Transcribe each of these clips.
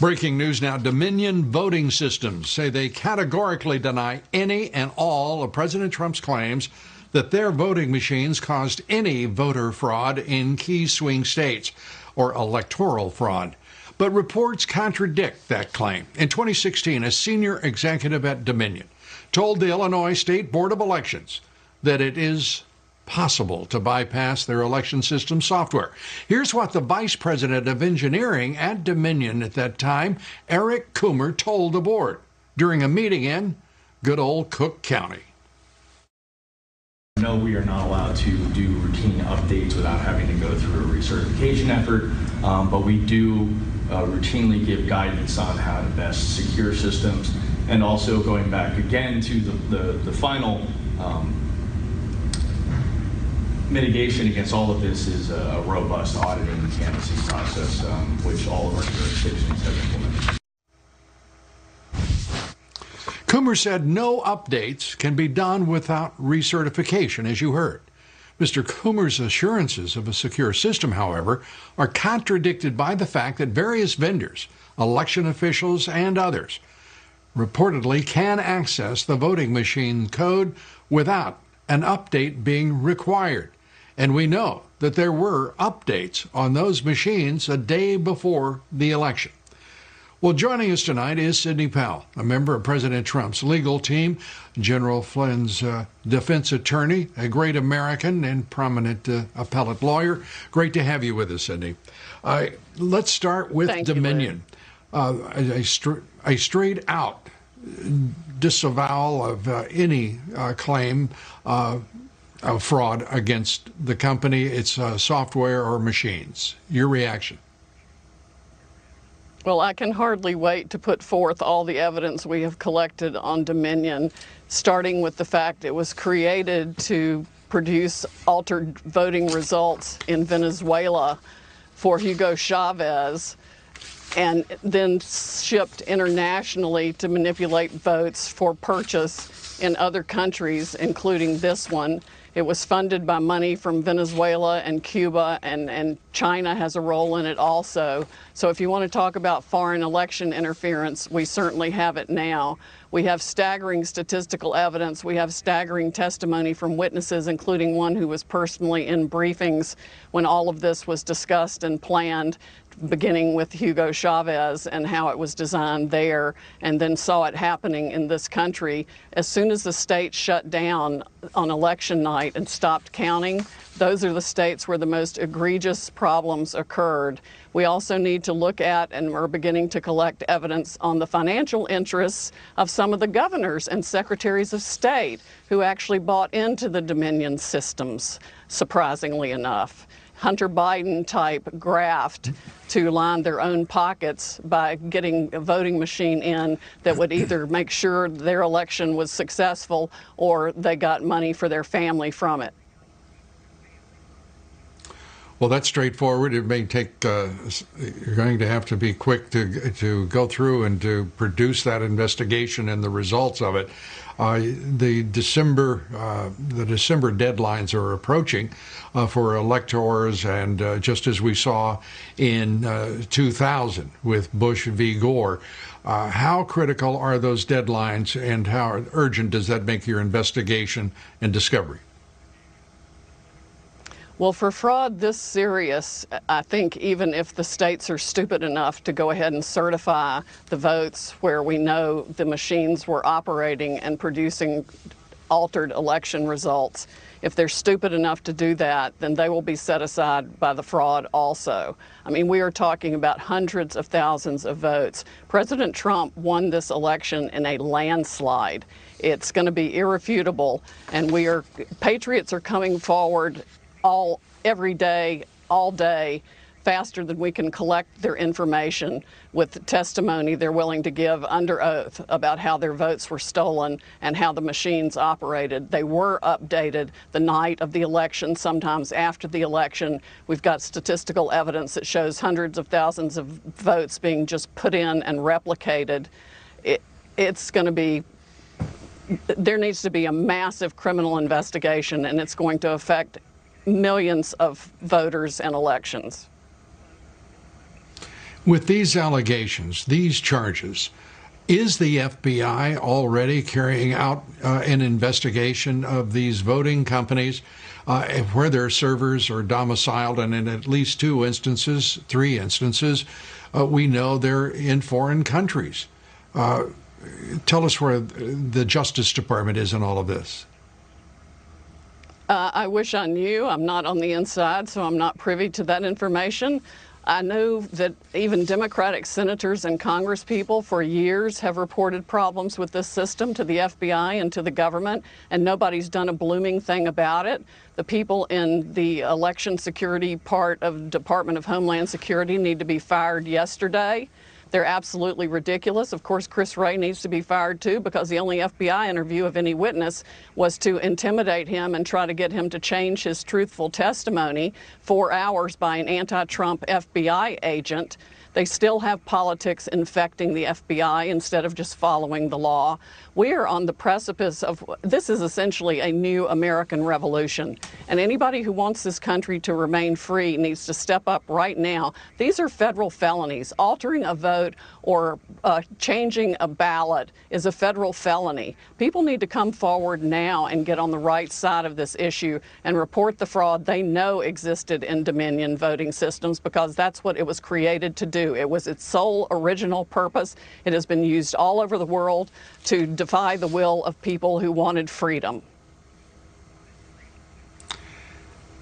Breaking news now. Dominion Voting Systems say they categorically deny any and all of President Trump's claims that their voting machines caused any voter fraud in key swing states or electoral fraud. But reports contradict that claim. In 2016, a senior executive at Dominion told the Illinois State Board of Elections that it is possible to bypass their election system software. Here's what the vice president of engineering at Dominion at that time, Eric Coomer, told the board during a meeting in good old Cook County. No, we are not allowed to do routine updates without having to go through a recertification effort, but we do routinely give guidance on how to best secure systems, and also going back again to the final mitigation against all of this is a robust auditing and canvassing process, which all of our jurisdictions have implemented. Coomer said no updates can be done without recertification, as you heard. Mr. Coomer's assurances of a secure system, however, are contradicted by the fact that various vendors, election officials, and others reportedly can access the voting machine code without an update being required. And we know that there were updates on those machines a day before the election. Well, joining us tonight is Sidney Powell, a member of President Trump's legal team, General Flynn's defense attorney, a great American and prominent appellate lawyer. Great to have you with us, Sidney. Let's start with Dominion. A straight-out disavowal of any claim of fraud against the company, its software or machines. Your reaction? Well, I can hardly wait to put forth all the evidence we have collected on Dominion, starting with the fact it was created to produce altered voting results in Venezuela for Hugo Chavez, and then shipped internationally to manipulate votes for purchase in other countries, including this one. It was funded by money from Venezuela and Cuba, and China has a role in it also. So if you want to talk about foreign election interference, we certainly have it now. We have staggering statistical evidence. We have staggering testimony from witnesses, including one who was personally in briefings when all of this was discussed and planned, beginning with Hugo Chavez and how it was designed there, and then saw it happening in this country. As soon as the state shut down on election night and stopped counting, those are the states where the most egregious problems occurred. We also need to look at, and we're beginning to collect evidence on the financial interests of some of the governors and secretaries of state who actually bought into the Dominion systems, surprisingly enough. Hunter Biden type graft to line their own pockets by getting a voting machine in that would either make sure their election was successful or they got money for their family from it. Well, that's straightforward. It may take, you're going to have to be quick to go through and to produce that investigation and the results of it. The December deadlines are approaching for electors, and just as we saw in 2000 with Bush v. Gore, how critical are those deadlines, and how urgent does that make your investigation and discovery? Well, for fraud this serious, I think even if the states are stupid enough to go ahead and certify the votes where we know the machines were operating and producing altered election results, if they're stupid enough to do that, then they will be set aside by the fraud also. I mean, we are talking about hundreds of thousands of votes. President Trump won this election in a landslide. It's going to be irrefutable, and patriots are coming forward every day, all day, faster than we can collect their information with the testimony they're willing to give under oath about how their votes were stolen and how the machines operated. They were updated the night of the election, sometimes after the election. We've got statistical evidence that shows hundreds of thousands of votes being just put in and replicated. It's going to be, there needs to be a massive criminal investigation, and it's going to affect millions of voters and elections. With these allegations, these charges, is the FBI already carrying out an investigation of these voting companies where their servers are domiciled? And in at least three instances, we know they're in foreign countries. Tell us where the Justice Department is in all of this. I wish I knew. I'm not on the inside, so I'm not privy to that information. I know that even Democratic senators and congresspeople for years have reported problems with this system to the FBI and to the government, and nobody's done a blooming thing about it. The people in the election security part of Department of Homeland Security need to be fired yesterday. They're absolutely ridiculous. Of course, Chris Wray needs to be fired too, because the only FBI interview of any witness was to intimidate him and try to get him to change his truthful testimony 4 hours by an anti-Trump FBI agent. They still have politics infecting the FBI instead of just following the law. We are on the precipice of, this is essentially a new American revolution. And anybody who wants this country to remain free needs to step up right now. These are federal felonies. Altering a vote or changing a ballot is a federal felony. People need to come forward now and get on the right side of this issue and report the fraud they know existed in Dominion voting systems, because that's what it was created to do. It was its sole original purpose. It has been used all over the world to defy the will of people who wanted freedom.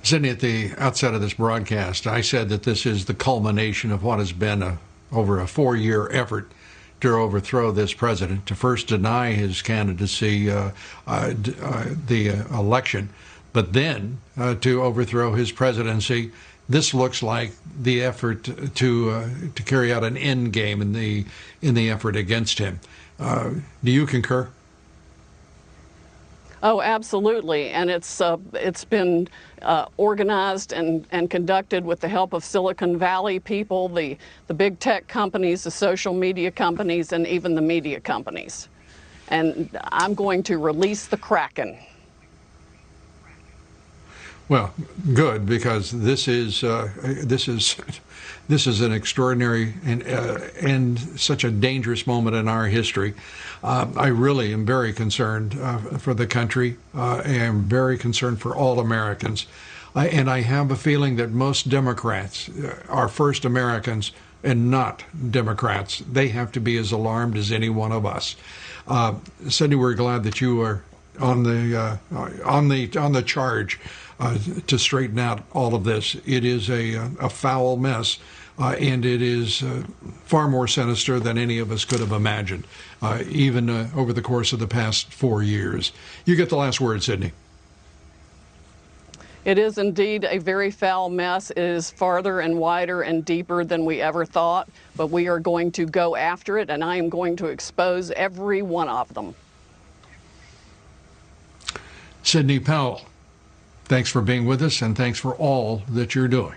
Sidney, at the outset of this broadcast, I said that this is the culmination of what has been over a 4-year effort to overthrow this president, to first deny his candidacy, the election, but then to overthrow his presidency. This looks like the effort to carry out an end game in the effort against him. Do you concur? Oh, absolutely. And it's been organized and conducted with the help of Silicon Valley people, the big tech companies, the social media companies, and even the media companies. And I'm going to release the Kraken. Well, good, because this is an extraordinary and such a dangerous moment in our history. I really am very concerned for the country. I am very concerned for all Americans. And I have a feeling that most Democrats are first Americans and not Democrats. They have to be as alarmed as any one of us. Sidney, we're glad that you are on the charge to straighten out all of this. It is a foul mess, and it is far more sinister than any of us could have imagined, even over the course of the past 4 years. You get the last word, Sidney. It is indeed a very foul mess. It is farther and wider and deeper than we ever thought, but we are going to go after it, and I am going to expose every one of them. Sidney Powell, thanks for being with us, and thanks for all that you're doing.